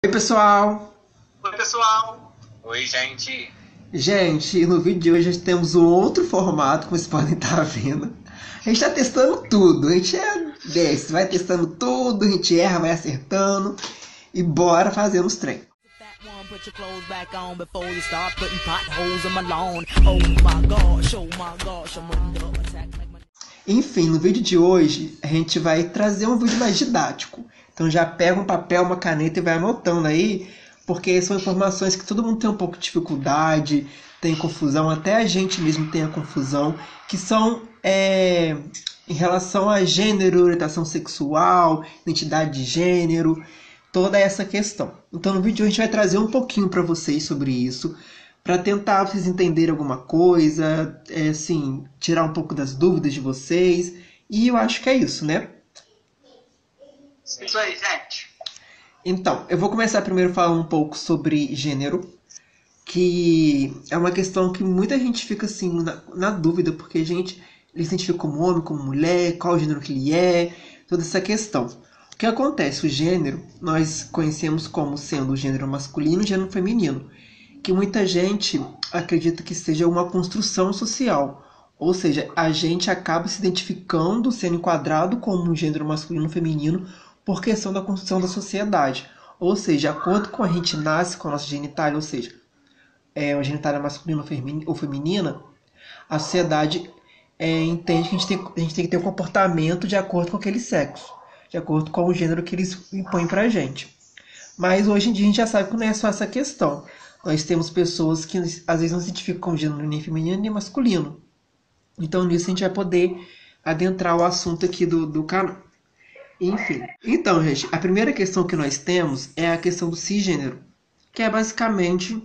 Oi, pessoal! Oi, pessoal! Oi, gente! Gente, no vídeo de hoje temos um outro formato, como vocês podem estar vendo. A gente está testando tudo, a gente é desse, vai testando tudo, a gente erra, vai acertando e bora fazendo os trem. Enfim, no vídeo de hoje a gente vai trazer um vídeo mais didático. Então já pega um papel, uma caneta e vai anotando aí, porque são informações que todo mundo tem um pouco de dificuldade, tem confusão, até a gente mesmo tem a confusão, que são em relação a gênero, orientação sexual, identidade de gênero, toda essa questão. Então no vídeo de hoje a gente vai trazer um pouquinho para vocês sobre isso, para tentar vocês entenderem alguma coisa, assim, tirar um pouco das dúvidas de vocês. E eu acho que é isso, né? Isso aí, gente! Então, eu vou começar primeiro falando um pouco sobre gênero, que é uma questão que muita gente fica assim na dúvida, porque a gente ele se identifica como homem, como mulher, qual o gênero que ele é, toda essa questão. O que acontece? O gênero nós conhecemos como sendo o gênero masculino e o gênero feminino, que muita gente acredita que seja uma construção social. Ou seja, a gente acaba se identificando, sendo enquadrado como um gênero masculino ou feminino por questão da construção da sociedade. Ou seja, de acordo com a gente nasce com a nossa genitália, ou seja, a genitália masculina ou feminina, a sociedade entende que a gente tem que ter um comportamento de acordo com aquele sexo, de acordo com o gênero que eles impõem pra gente. Mas hoje em dia a gente já sabe que não é só essa questão. Nós temos pessoas que às vezes não se identificam com gênero nem feminino nem masculino. Então nisso a gente vai poder adentrar o assunto aqui do canal. Enfim. Então, gente, a primeira questão que nós temos é a questão do cisgênero, que é basicamente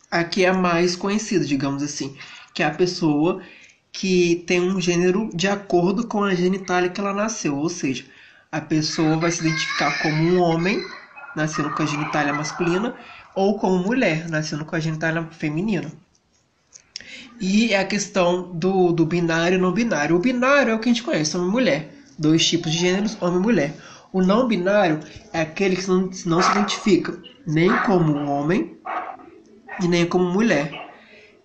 a que é mais conhecida, digamos assim, que é a pessoa que tem um gênero de acordo com a genitália que ela nasceu, ou seja, a pessoa vai se identificar como um homem, nascendo com a genitália masculina, ou como mulher, nascendo com a genitália feminina. E é a questão do binário e não binário. O binário é o que a gente conhece, homem e mulher. Dois tipos de gêneros, homem e mulher. O não binário é aquele que não se identifica nem como homem e nem como mulher.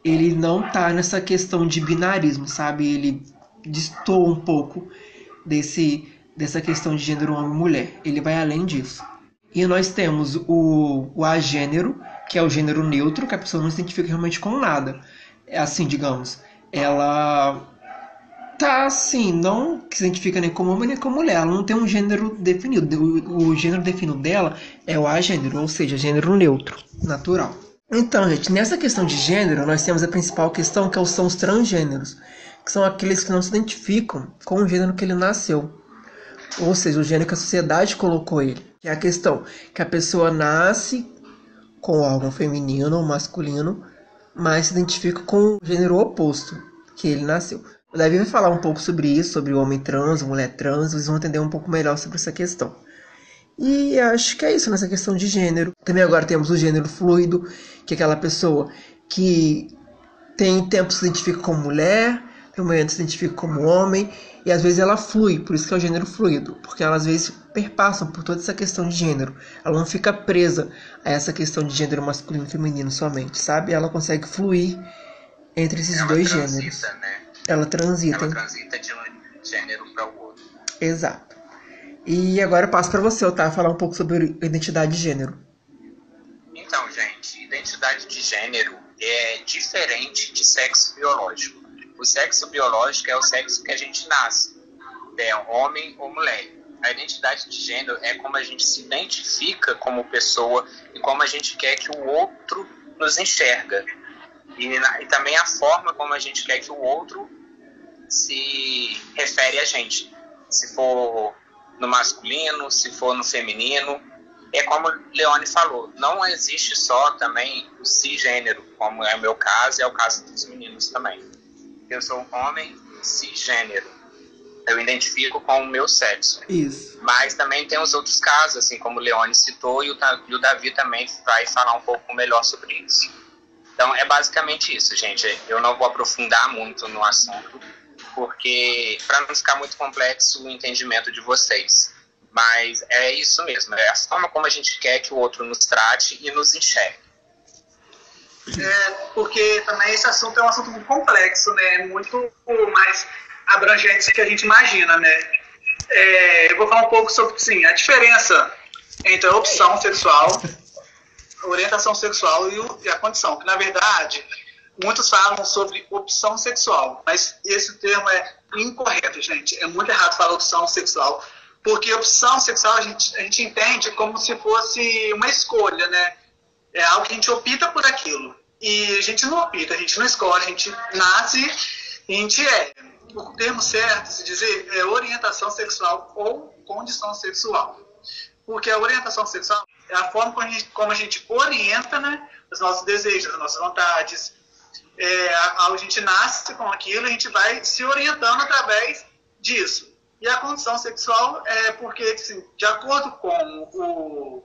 Ele não tá nessa questão de binarismo, sabe? Ele destoa um pouco dessa questão de gênero homem e mulher. Ele vai além disso. E nós temos o agênero, que é o gênero neutro, que a pessoa não se identifica realmente com nada. É assim, digamos, ela tá assim, não se identifica nem como homem nem como mulher, ela não tem um gênero definido. O gênero definido dela é o agênero, ou seja, gênero neutro, natural. Então, gente, nessa questão de gênero, nós temos a principal questão, que são os transgêneros, que são aqueles que não se identificam com o gênero que ele nasceu. Ou seja, o gênero que a sociedade colocou ele. Que é a questão que a pessoa nasce com órgão feminino ou masculino, mas se identifica com o gênero oposto que ele nasceu. O Davi vai falar um pouco sobre isso, sobre o homem trans, mulher trans, vocês vão entender um pouco melhor sobre essa questão. E acho que é isso nessa questão de gênero. Também agora temos o gênero fluido, que é aquela pessoa que tem tempo se identifica como mulher, tem momento se identifica como homem, e às vezes ela flui, por isso que é o gênero fluido, porque ela às vezes perpassam por toda essa questão de gênero. Ela não fica presa a essa questão de gênero masculino e feminino somente, sabe? Ela consegue fluir entre esses dois gêneros. Né? Ela transita. Ela transita de um gênero para o outro. Exato. E agora eu passo para você, Otávio, falar um pouco sobre identidade de gênero. Então, gente, identidade de gênero é diferente de sexo biológico. O sexo biológico é o sexo que a gente nasce, é homem ou mulher. A identidade de gênero é como a gente se identifica como pessoa e como a gente quer que o outro nos enxerga. E também a forma como a gente quer que o outro se refere a gente. Se for no masculino, se for no feminino. É como Leone falou, não existe só também o cisgênero, como é o meu caso e é o caso dos meninos também. Eu sou um homem cisgênero. Eu identifico com o meu sexo. Isso. Mas também tem os outros casos, assim como o Leone citou, e o Davi também vai falar um pouco melhor sobre isso. Então é basicamente isso, gente. Eu não vou aprofundar muito no assunto, porque para não ficar muito complexo o entendimento de vocês. Mas é isso mesmo, é a forma como a gente quer que o outro nos trate e nos enxergue. Porque também esse assunto é um assunto muito complexo, né? Muito mais abrangente do que a gente imagina, né? Eu vou falar um pouco sobre, sim, a diferença entre a opção sexual, a orientação sexual e a condição, que na verdade muitos falam sobre opção sexual, mas esse termo é incorreto, gente. É muito errado falar opção sexual, porque opção sexual a gente entende como se fosse uma escolha, né? É algo que a gente opta por aquilo. E a gente não opta, a gente não escolhe, a gente nasce e a gente é. O termo certo, se dizer, é orientação sexual ou condição sexual. Porque a orientação sexual é a forma como a gente orienta, né, os nossos desejos, as nossas vontades. A gente nasce com aquilo, a gente vai se orientando através disso. E a condição sexual é porque, assim, de acordo com o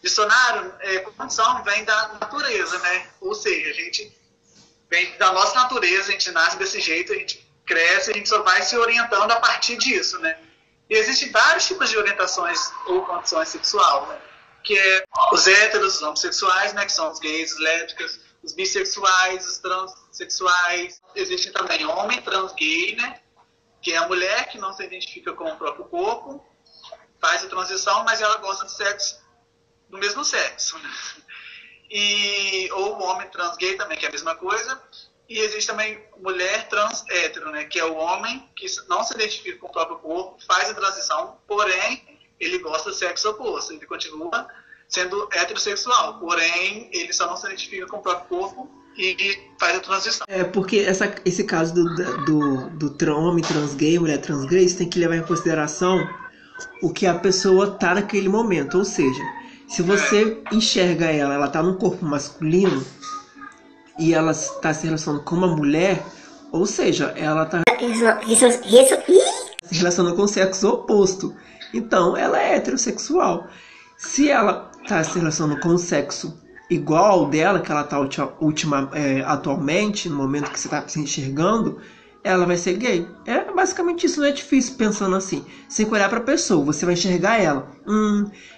dicionário, condição vem da natureza, né? Ou seja, a gente vem da nossa natureza, a gente nasce desse jeito, a gente cresce, a gente só vai se orientando a partir disso, né? E existem vários tipos de orientações ou condições sexuais, né? Que é os héteros, os homossexuais, né? Que são os gays, os lésbicas, os bissexuais, os transexuais. Existe também homem trans gay, né? Que é a mulher que não se identifica com o próprio corpo, faz a transição, mas ela gosta de sexo do mesmo sexo, né? Ou o homem trans gay também, que é a mesma coisa. E existe também mulher trans hétero, né? Que é o homem que não se identifica com o próprio corpo, faz a transição, porém ele gosta do sexo oposto, ele continua sendo heterossexual, porém ele só não se identifica com o próprio corpo e faz a transição. Porque esse caso do homem trans gay, mulher trans gay, você tem que levar em consideração o que a pessoa tá naquele momento. Ou seja, se você enxerga ela tá num corpo masculino e ela está se relacionando com uma mulher, ou seja, ela tá se relacionando com o sexo oposto. Então, ela é heterossexual. Se ela está se relacionando com o sexo igual ao dela, que ela está atualmente, no momento que você está se enxergando, ela vai ser gay. É basicamente isso, não é difícil pensando assim. Sem olhar para a pessoa, você vai enxergar ela.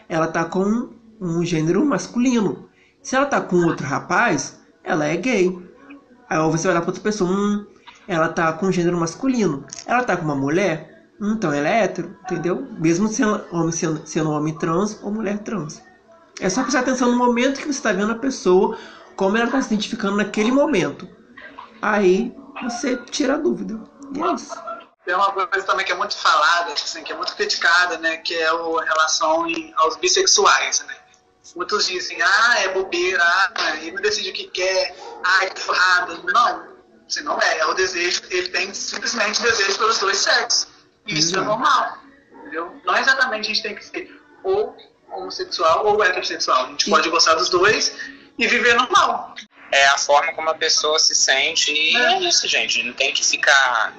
Ela está com um gênero masculino. Se ela está com outro rapaz, ela é gay. Aí você vai olhar para outra pessoa, ela está com um gênero masculino. Ela está com uma mulher, então ela é hétero, entendeu? Mesmo sendo um homem trans ou mulher trans. É só prestar atenção no momento que você está vendo a pessoa, como ela está se identificando naquele momento. Aí você tira a dúvida. E é isso. Tem uma coisa também que é muito falada, assim, que é muito criticada, né? Que é a relação aos bissexuais, né? Muitos dizem, é bobeira, ele não decide o que quer, que errado. Não, assim, não é. É o desejo, ele tem simplesmente desejo pelos dois sexos. E isso é normal, entendeu? Não exatamente a gente tem que ser ou homossexual ou heterossexual. A gente pode gostar dos dois e viver normal. É a forma como a pessoa se sente e é isso, gente. Não tem que ficar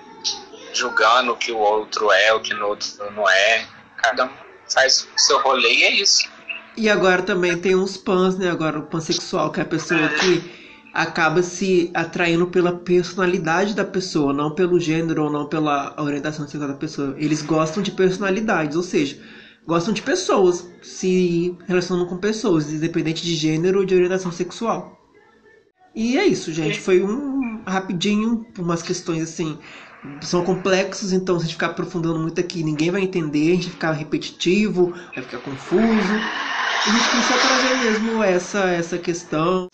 julgando o que o outro é, o que o outro não é. Cada um faz o seu rolê e é isso. E agora também tem uns pans, né? Agora o pansexual, que é a pessoa que acaba se atraindo pela personalidade da pessoa, não pelo gênero ou não pela orientação sexual da pessoa. Eles gostam de personalidades, ou seja, gostam de pessoas, se relacionam com pessoas, independente de gênero ou de orientação sexual. E é isso, gente. Foi rapidinho, por umas questões assim, são complexos, então se a gente ficar aprofundando muito aqui, ninguém vai entender, a gente vai ficar repetitivo, vai ficar confuso. A gente precisa trazer mesmo essa questão.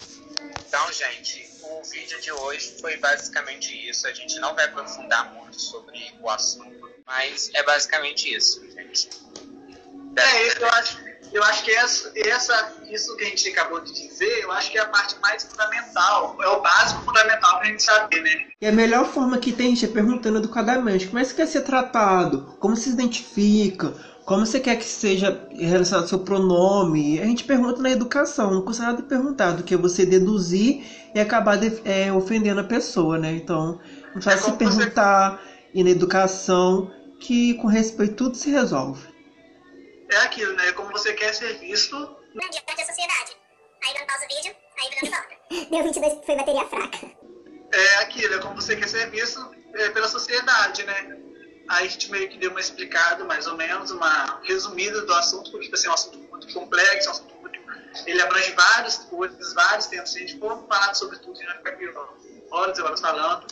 Então, gente, o vídeo de hoje foi basicamente isso. A gente não vai aprofundar muito sobre o assunto, mas é basicamente isso, gente. Eu acho que isso que a gente acabou de dizer, eu acho que é a parte mais fundamental, é o básico fundamental pra gente saber, né? E a melhor forma que tem, gente, é perguntando educadamente como é que você quer ser tratado, como se identifica, como você quer que seja relacionado ao seu pronome. A gente pergunta na educação, não custa nada perguntar, do que você deduzir e acabar ofendendo a pessoa, né? Então, não faz se perguntar e na educação que com respeito tudo se resolve. É aquilo, né? Como você quer ser visto diante da sociedade. Aí dando pausa o vídeo, aí virando volta. Deu 22, foi bateria fraca. É aquilo, é como você quer ser visto pela sociedade, né? Aí a gente meio que deu uma explicada, mais ou menos, uma resumida do assunto, porque tipo assim, é um assunto muito complexo, é um assunto muito... Ele abrange várias coisas, vários temas. Se a gente for falar sobre tudo, a gente vai ficar aqui horas e horas falando.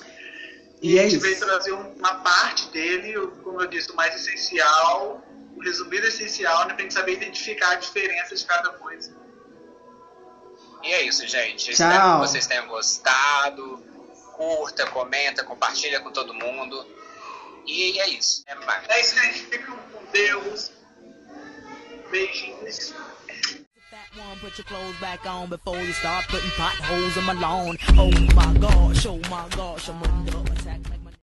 E a gente veio trazer uma parte dele, como eu disse, o mais essencial, o resumido essencial, né, pra gente saber identificar a diferença de cada coisa. E é isso, gente. Espero que vocês tenham gostado. Curta, comenta, compartilha com todo mundo. E é isso. É isso, gente. Fiquem com Deus. Beijinhos. Put your clothes back on before you start putting potholes in my lawn. Oh my gosh, I'm under attack.